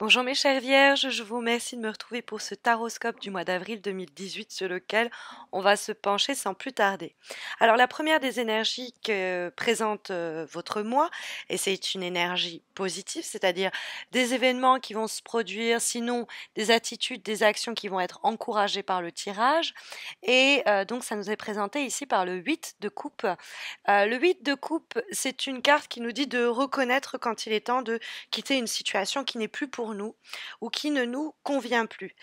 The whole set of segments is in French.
Bonjour mes chères vierges, je vous remercie de me retrouver pour ce taroscope du mois d'avril 2018 sur lequel on va se pencher sans plus tarder. Alors la première des énergies que présente votre mois, et c'est une énergie positive, c'est-à-dire des événements qui vont se produire, sinon des attitudes, des actions qui vont être encouragées par le tirage, et donc ça nous est présenté ici par le 8 de coupe. Le 8 de coupe, c'est une carte qui nous dit de reconnaître quand il est temps de quitter une situation qui n'est plus pour nous ou qui ne nous convient plus.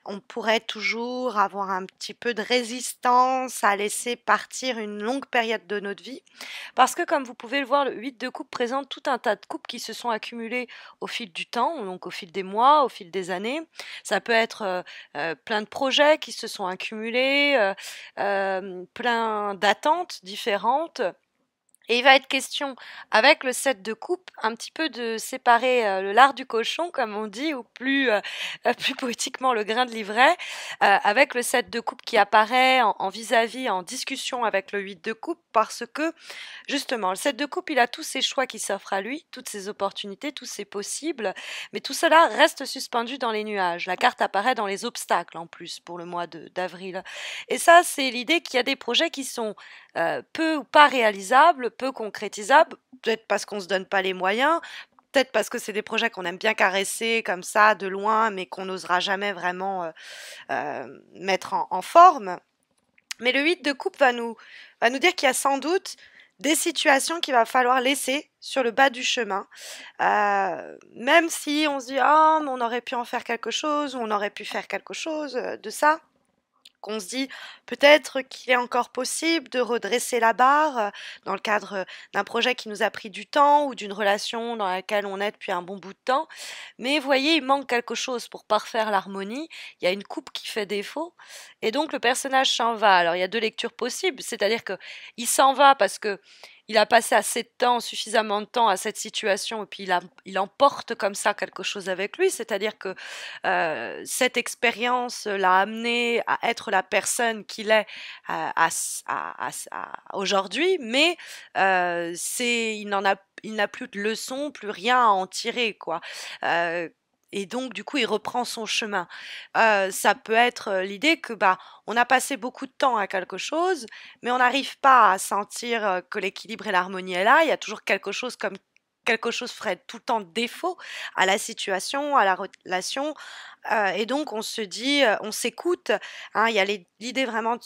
On pourrait toujours avoir un petit peu de résistance à laisser partir une longue période de notre vie parce que comme vous pouvez le voir, le 8 de coupe présente tout un tas de coupes qui se sont accumulées au fil du temps, donc au fil des mois, au fil des années. Ça peut être plein de projets qui se sont accumulés, plein d'attentes différentes. Et il va être question, avec le 7 de coupe, un petit peu de séparer le lard du cochon, comme on dit, ou plus poétiquement le grain de l'ivraie, avec le 7 de coupe qui apparaît en vis-à-vis, en discussion avec le 8 de coupe, parce que, justement, le 7 de coupe, il a tous ses choix qui s'offrent à lui, toutes ses opportunités, tous ses possibles, mais tout cela reste suspendu dans les nuages. La carte apparaît dans les obstacles, en plus, pour le mois d'avril. Et ça, c'est l'idée qu'il y a des projets qui sont peu ou pas réalisables, peu concrétisables, peut-être parce qu'on ne se donne pas les moyens, peut-être parce que c'est des projets qu'on aime bien caresser comme ça, de loin, mais qu'on n'osera jamais vraiment mettre en forme. Mais le 8 de coupe va nous dire qu'il y a sans doute des situations qu'il va falloir laisser sur le bas du chemin, même si on se dit «Ah, mais on aurait pu en faire quelque chose, ou on aurait pu faire quelque chose de ça», qu'on se dit peut-être qu'il est encore possible de redresser la barre dans le cadre d'un projet qui nous a pris du temps ou d'une relation dans laquelle on est depuis un bon bout de temps. Mais vous voyez, il manque quelque chose pour parfaire l'harmonie. Il y a une coupe qui fait défaut et donc le personnage s'en va. Alors il y a deux lectures possibles, c'est-à-dire que il s'en va parce que il a passé assez de temps, suffisamment de temps à cette situation, et puis il emporte comme ça quelque chose avec lui, c'est-à-dire que cette expérience l'a amené à être la personne qu'il est aujourd'hui, mais il n'a plus de leçons, plus rien à en tirer, quoi. Euh, et donc, du coup, il reprend son chemin. Ça peut être l'idée que bah, on a passé beaucoup de temps à quelque chose, mais on n'arrive pas à sentir que l'équilibre et l'harmonie est là. Il y a toujours quelque chose comme quelque chose ferait tout le temps défaut à la situation, à la relation, et donc on se dit, on s'écoute, hein. Il y a l'idée vraiment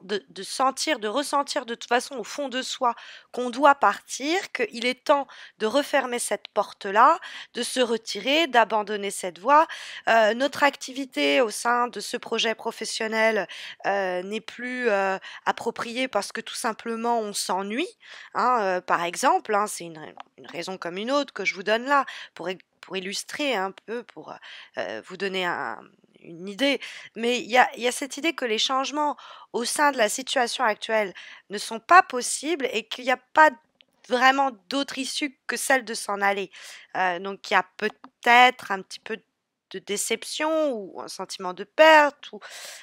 de sentir, de ressentir de toute façon au fond de soi qu'on doit partir, qu'il est temps de refermer cette porte-là, de se retirer, d'abandonner cette voie. Notre activité au sein de ce projet professionnel n'est plus appropriée parce que tout simplement on s'ennuie, hein, par exemple, hein, c'est une raison comme une autre que je vous donne là pour illustrer un peu, pour vous donner une idée. Mais il y a cette idée que les changements au sein de la situation actuelle ne sont pas possibles et qu'il n'y a pas vraiment d'autre issue que celle de s'en aller. Donc il y a peut-être un petit peu de déception ou un sentiment de perte ou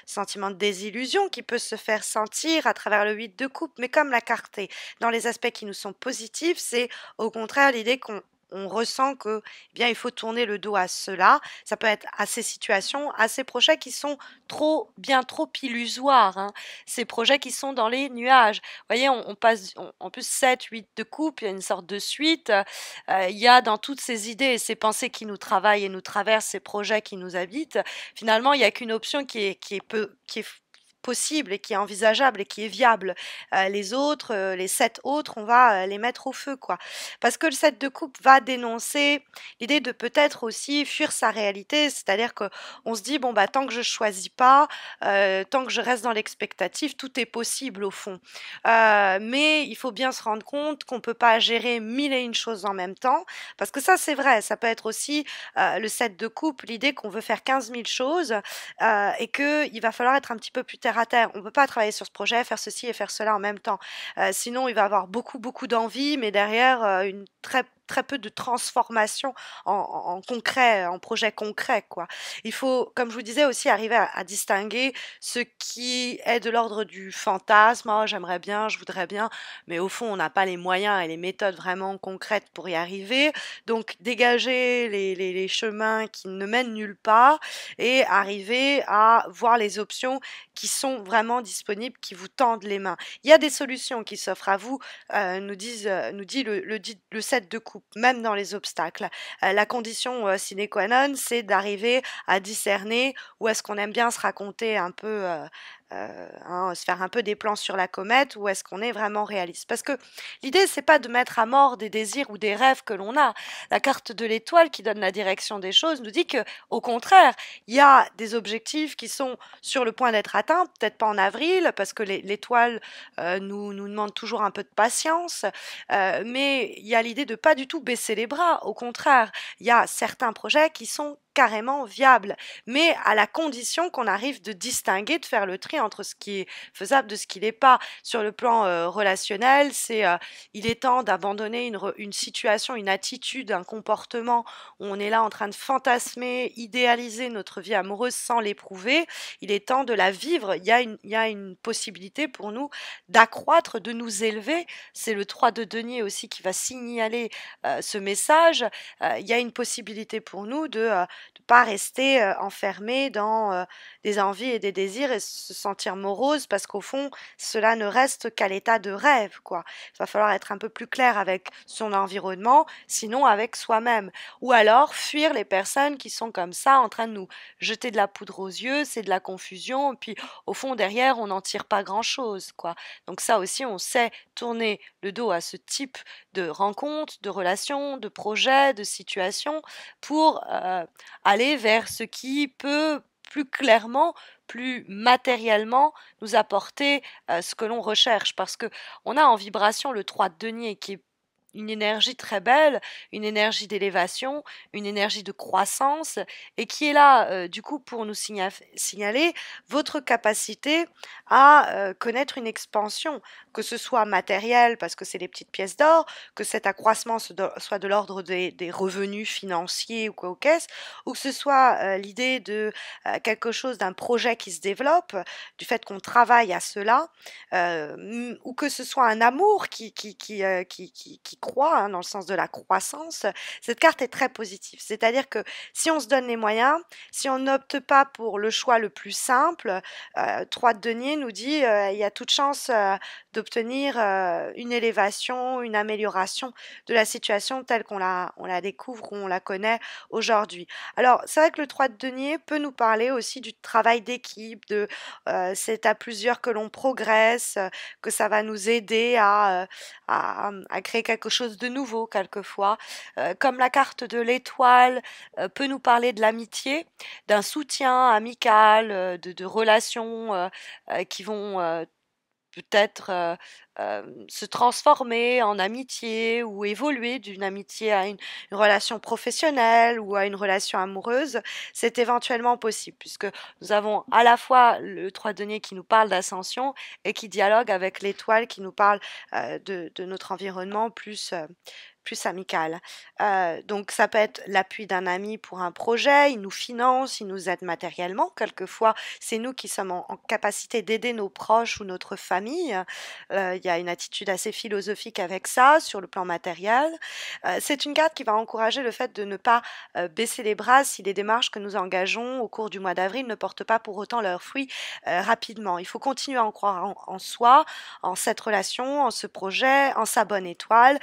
sentiment de désillusion qui peut se faire sentir à travers le 8 de coupe, mais comme la carte est dans les aspects qui nous sont positifs, c'est au contraire l'idée qu'on ressent que eh bien il faut tourner le dos à cela. Ça peut être à ces situations, à ces projets qui sont bien trop illusoires, hein. Ces projets qui sont dans les nuages. Vous voyez, on passe en plus 7, 8 de coupe, il y a une sorte de suite. Il y a dans toutes ces idées et ces pensées qui nous travaillent et nous traversent, ces projets qui nous habitent, finalement, il n'y a qu'une option qui est possible et qui est envisageable et qui est viable. Les autres, les 7 autres, on va les mettre au feu, quoi. Parce que le 7 de coupe va dénoncer l'idée de peut-être aussi fuir sa réalité, c'est-à-dire que on se dit bon bah tant que je choisis pas, tant que je reste dans l'expectative, tout est possible au fond. Mais il faut bien se rendre compte qu'on peut pas gérer mille et une choses en même temps, parce que ça c'est vrai, ça peut être aussi le 7 de coupe, l'idée qu'on veut faire 15 000 choses et qu'il va falloir être un petit peu plus terre à terre. On ne peut pas travailler sur ce projet, faire ceci et faire cela en même temps. Sinon, il va avoir beaucoup, beaucoup d'envie, mais derrière, une très peu de transformation en concret, en projet concret, quoi. Il faut, comme je vous disais aussi, arriver à distinguer ce qui est de l'ordre du fantasme. Oh, j'aimerais bien, je voudrais bien, mais au fond, on n'a pas les moyens et les méthodes vraiment concrètes pour y arriver. Donc, dégager les chemins qui ne mènent nulle part et arriver à voir les options qui sont vraiment disponibles, qui vous tendent les mains. Il y a des solutions qui s'offrent à vous, nous dit le 7 de coupe, même dans les obstacles. La condition sine qua non, c'est d'arriver à discerner où est-ce qu'on aime bien se raconter un peu, se faire un peu des plans sur la comète, où est-ce qu'on est vraiment réaliste. Parce que l'idée, c'est pas de mettre à mort des désirs ou des rêves que l'on a. La carte de l'étoile qui donne la direction des choses nous dit que, au contraire, il y a des objectifs qui sont sur le point d'être atteints, peut-être pas en avril, parce que l'étoile nous demande toujours un peu de patience, mais il y a l'idée de pas du tout baisser les bras. Au contraire, il y a certains projets qui sont carrément viables, mais à la condition qu'on arrive de distinguer, de faire le tri entre ce qui est faisable de ce qui l'est pas. Sur le plan relationnel, il est temps d'abandonner une situation, une attitude, un comportement où on est là en train de fantasmer, idéaliser notre vie amoureuse sans l'éprouver. Il est temps de la vivre. Il y a une possibilité pour nous d'accroître, de nous élever. C'est le 3 de denier aussi qui va signaler ce message. Il y a une possibilité pour nous de pas rester enfermé dans des envies et des désirs et se sentir morose parce qu'au fond, cela ne reste qu'à l'état de rêve, quoi. Il va falloir être un peu plus clair avec son environnement, sinon avec soi-même. Ou alors fuir les personnes qui sont comme ça, en train de nous jeter de la poudre aux yeux, c'est de la confusion, puis au fond, derrière, on n'en tire pas grand-chose, quoi. Donc ça aussi, on sait tourner le dos à ce type de rencontres, de relations, de projets, de situations pour aller vers ce qui peut plus clairement, plus matériellement nous apporter ce que l'on recherche. Parce que on a en vibration le 3 de denier qui est une énergie très belle, une énergie d'élévation, une énergie de croissance, et qui est là, du coup, pour nous signaler votre capacité à connaître une expansion, que ce soit matériel, parce que c'est les petites pièces d'or, que cet accroissement soit de l'ordre des revenus financiers ou quoi au caisse, ou que ce soit l'idée de quelque chose, d'un projet qui se développe, du fait qu'on travaille à cela, ou que ce soit un amour qui croît, hein, dans le sens de la croissance. Cette carte est très positive. C'est-à-dire que si on se donne les moyens, si on n'opte pas pour le choix le plus simple, 3 de denier nous dit il y a toute chance d'obtenir une élévation, une amélioration de la situation telle on la découvre ou on la connaît aujourd'hui. Alors, c'est vrai que le 3 de denier peut nous parler aussi du travail d'équipe, de c'est à plusieurs que l'on progresse, que ça va nous aider à créer quelque chose de nouveau quelquefois. Comme la carte de l'étoile peut nous parler de l'amitié, d'un soutien amical, de relations qui vont peut-être se transformer en amitié ou évoluer d'une amitié à une relation professionnelle ou à une relation amoureuse, c'est éventuellement possible puisque nous avons à la fois le 3 denier qui nous parle d'ascension et qui dialogue avec l'étoile qui nous parle de notre environnement plus amical. Donc ça peut être l'appui d'un ami pour un projet, il nous finance, il nous aide matériellement. Quelquefois, c'est nous qui sommes en capacité d'aider nos proches ou notre famille. Il y a une attitude assez philosophique avec ça, sur le plan matériel. C'est une carte qui va encourager le fait de ne pas baisser les bras si les démarches que nous engageons au cours du mois d'avril ne portent pas pour autant leurs fruits rapidement. Il faut continuer à en croire en soi, en cette relation, en ce projet, en sa bonne étoile.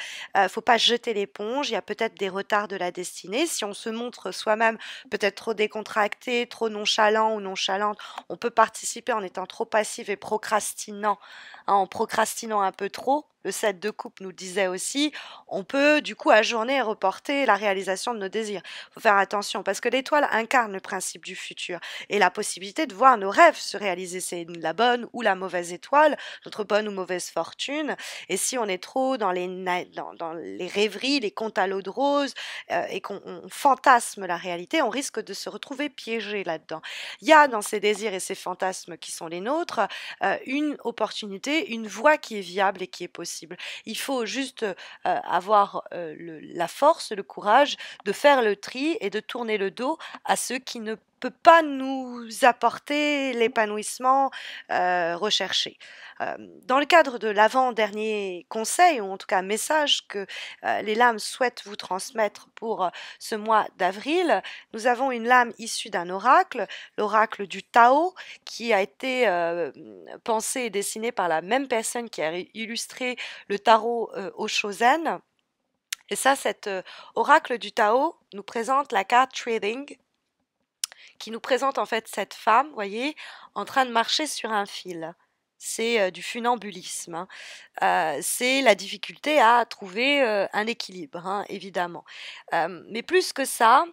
Faut pas jeter l'éponge, il y a peut-être des retards de la destinée. Si on se montre soi-même peut-être trop décontracté, trop nonchalant ou nonchalante, on peut participer en étant trop passif et procrastinant, hein, en procrastinant un peu trop. Le 7 de coupe nous disait aussi, on peut du coup ajourner et reporter la réalisation de nos désirs. Il faut faire attention parce que l'étoile incarne le principe du futur et la possibilité de voir nos rêves se réaliser. C'est la bonne ou la mauvaise étoile, notre bonne ou mauvaise fortune. Et si on est trop dans dans les rêveries, les contes à l'eau de rose et qu'on fantasme la réalité, on risque de se retrouver piégé là-dedans. Il y a dans ces désirs et ces fantasmes qui sont les nôtres une opportunité, une voie qui est viable et qui est possible. possible. Il faut juste avoir la force, le courage de faire le tri et de tourner le dos à ce qui ne peut pas nous apporter l'épanouissement recherché. Dans le cadre de l'avant-dernier conseil, ou en tout cas message que les lames souhaitent vous transmettre pour ce mois d'avril, nous avons une lame issue d'un oracle, l'oracle du Tao, qui a été pensé et dessiné par la même personne qui a illustré le tarot au Shozen. Et ça, cet oracle du Tao nous présente la carte Trading, qui nous présente en fait cette femme, vous voyez, en train de marcher sur un fil. C'est du funambulisme, hein. C'est la difficulté à trouver un équilibre, hein, évidemment. Mais plus que ça,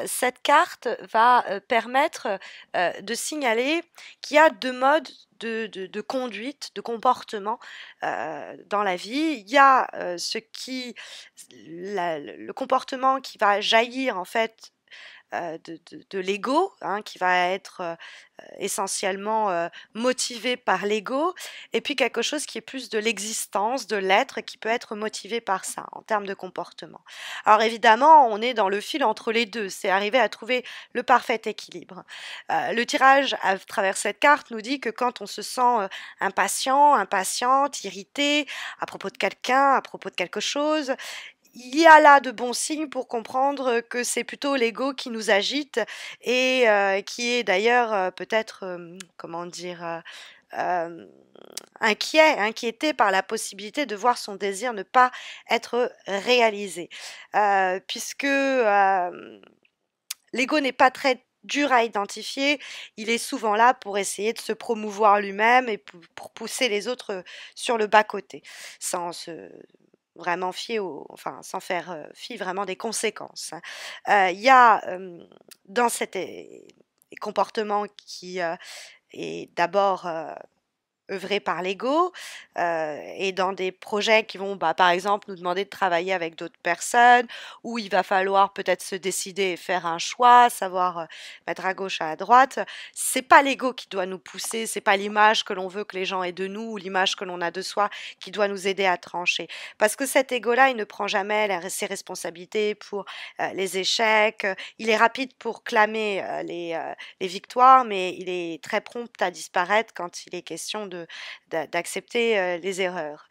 cette carte va permettre de signaler qu'il y a deux modes de conduite, de comportement dans la vie. Il y a le comportement qui va jaillir en fait de l'ego, hein, qui va être essentiellement motivé par l'ego, et puis quelque chose qui est plus de l'existence, de l'être, qui peut être motivé par ça en termes de comportement. Alors évidemment, on est dans le fil entre les deux, c'est arriver à trouver le parfait équilibre. Le tirage à travers cette carte nous dit que quand on se sent impatient, impatiente, irrité à propos de quelqu'un, à propos de quelque chose, il y a là de bons signes pour comprendre que c'est plutôt l'ego qui nous agite et qui est d'ailleurs peut-être, comment dire, inquiété par la possibilité de voir son désir ne pas être réalisé. Puisque l'ego n'est pas très dur à identifier, il est souvent là pour essayer de se promouvoir lui-même et pour pousser les autres sur le bas-côté, sans se vraiment enfin, sans faire fi vraiment des conséquences, hein. Il y a dans cet comportement qui est d'abord œuvré par l'ego et dans des projets qui vont, par exemple, nous demander de travailler avec d'autres personnes, où il va falloir peut-être se décider et faire un choix, savoir mettre à gauche, à droite. C'est pas l'ego qui doit nous pousser, c'est pas l'image que l'on veut que les gens aient de nous ou l'image que l'on a de soi qui doit nous aider à trancher. Parce que cet ego-là, il ne prend jamais ses responsabilités pour les échecs. Il est rapide pour clamer les victoires, mais il est très prompt à disparaître quand il est question d'accepter les erreurs.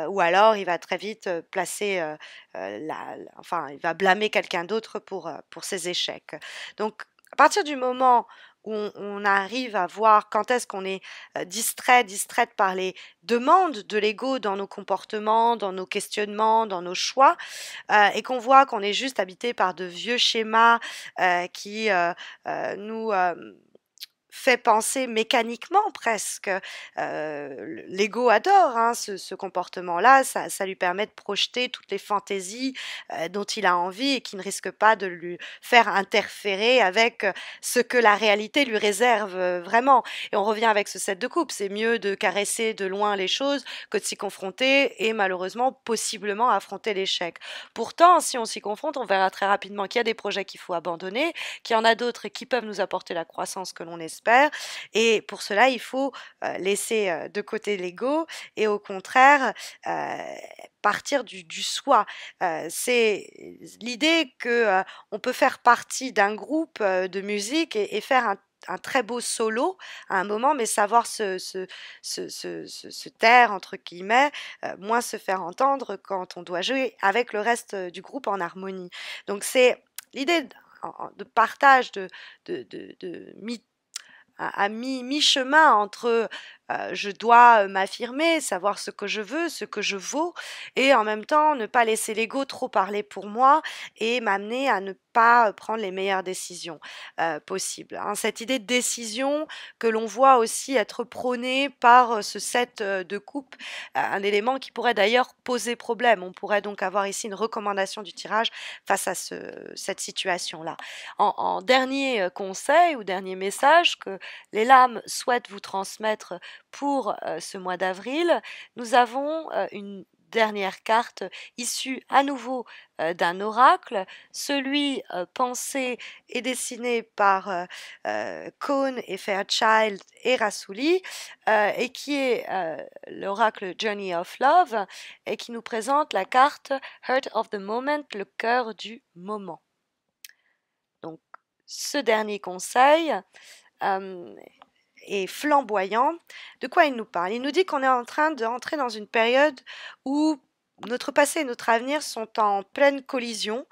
Ou alors, il va très vite placer, enfin, il va blâmer quelqu'un d'autre pour ses échecs. Donc, à partir du moment où on arrive à voir quand est-ce qu'on est distraite par les demandes de l'ego dans nos comportements, dans nos questionnements, dans nos choix, et qu'on voit qu'on est juste habité par de vieux schémas qui nous fait penser mécaniquement presque. L'ego adore hein, ce comportement-là, ça lui permet de projeter toutes les fantaisies dont il a envie et qui ne risquent pas de lui faire interférer avec ce que la réalité lui réserve vraiment. Et on revient avec ce set de coupe, c'est mieux de caresser de loin les choses que de s'y confronter et malheureusement possiblement affronter l'échec. Pourtant, si on s'y confronte, on verra très rapidement qu'il y a des projets qu'il faut abandonner, qu'il y en a d'autres qui peuvent nous apporter la croissance que l'on espère. Et pour cela, il faut laisser de côté l'ego et au contraire partir du soi. C'est l'idée que on peut faire partie d'un groupe de musique et faire un très beau solo à un moment, mais savoir se taire, entre guillemets, moins se faire entendre quand on doit jouer avec le reste du groupe en harmonie. Donc c'est l'idée de partage, de à mi-chemin entre je dois m'affirmer, savoir ce que je veux, ce que je vaux, et en même temps ne pas laisser l'ego trop parler pour moi et m'amener à ne pas prendre les meilleures décisions possibles, hein. Cette idée de décision que l'on voit aussi être prônée par ce set de coupe, un élément qui pourrait d'ailleurs poser problème. On pourrait donc avoir ici une recommandation du tirage face à cette situation-là. En dernier conseil ou dernier message que les lames souhaitent vous transmettre pour ce mois d'avril, nous avons une dernière carte issue à nouveau d'un oracle, celui pensé et dessiné par Cohn et Fairchild et Rassouli, et qui est l'oracle Journey of Love, et qui nous présente la carte Heart of the Moment, le cœur du moment. Donc, ce dernier conseil est flamboyant. De quoi il nous parle? Il nous dit qu'on est en train d'entrer dans une période où notre passé et notre avenir sont en pleine collision.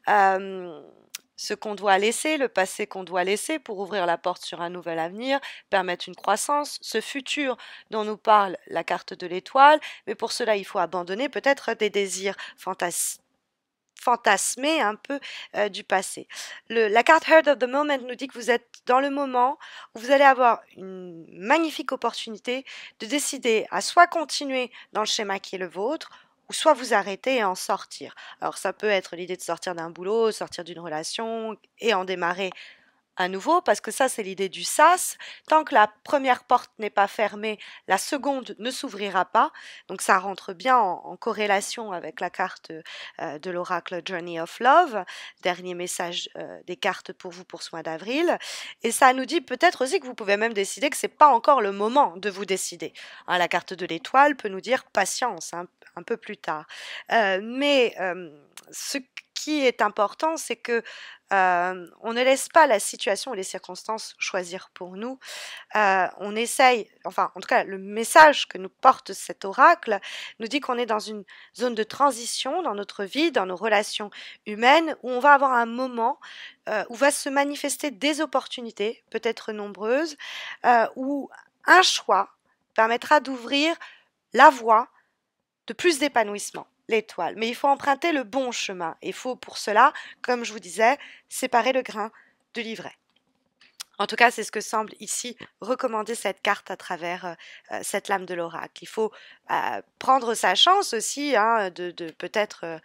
Ce qu'on doit laisser, le passé qu'on doit laisser pour ouvrir la porte sur un nouvel avenir, permettre une croissance, ce futur dont nous parle la carte de l'étoile, mais pour cela il faut abandonner peut-être des désirs fantasmer un peu du passé. La carte Heart of the Moment nous dit que vous êtes dans le moment où vous allez avoir une magnifique opportunité de décider à soit continuer dans le schéma qui est le vôtre, ou soit vous arrêter et en sortir. Alors ça peut être l'idée de sortir d'un boulot, sortir d'une relation et en démarrer à nouveau, parce que ça c'est l'idée du sas. Tant que la première porte n'est pas fermée, la seconde ne s'ouvrira pas. Donc ça rentre bien en corrélation avec la carte de l'oracle Journey of Love, dernier message des cartes pour vous pour ce mois d'avril. Et ça nous dit peut-être aussi que vous pouvez même décider que c'est pas encore le moment de vous décider. Hein, la carte de l'étoile peut nous dire patience, hein, un peu plus tard. Mais ce qui est important, c'est que on ne laisse pas la situation ou les circonstances choisir pour nous. On essaye, enfin en tout cas le message que nous porte cet oracle nous dit qu'on est dans une zone de transition dans notre vie, dans nos relations humaines, où on va avoir un moment où va se manifester des opportunités, peut-être nombreuses, où un choix permettra d'ouvrir la voie de plus d'épanouissement, l'étoile. Mais il faut emprunter le bon chemin. Il faut pour cela, comme je vous disais, séparer le grain de l'ivraie. En tout cas, c'est ce que semble ici recommander cette carte à travers cette lame de l'oracle. Il faut prendre sa chance aussi, hein, de peut-être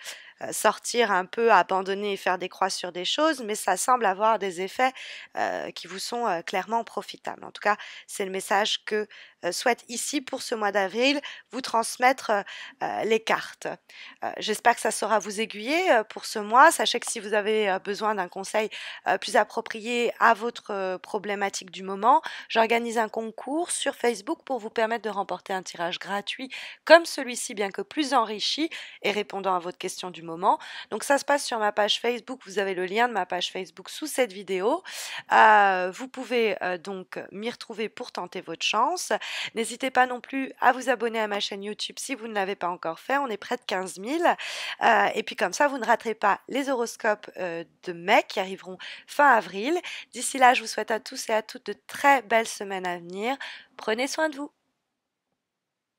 sortir un peu, abandonner et faire des croix sur des choses, mais ça semble avoir des effets qui vous sont clairement profitables. En tout cas, c'est le message que souhaite ici pour ce mois d'avril vous transmettre les cartes. J'espère que ça saura vous aiguiller pour ce mois. Sachez que si vous avez besoin d'un conseil plus approprié à votre problématique du moment, j'organise un concours sur Facebook pour vous permettre de remporter un tirage gratuit comme celui-ci, bien que plus enrichi et répondant à votre question du moment. Donc ça se passe sur ma page Facebook, vous avez le lien de ma page Facebook sous cette vidéo. Vous pouvez donc m'y retrouver pour tenter votre chance. N'hésitez pas non plus à vous abonner à ma chaîne YouTube si vous ne l'avez pas encore fait, on est près de 15 000. Et puis comme ça, vous ne raterez pas les horoscopes de mai qui arriveront fin avril. D'ici là, je vous souhaite à tous et à toutes de très belles semaines à venir. Prenez soin de vous.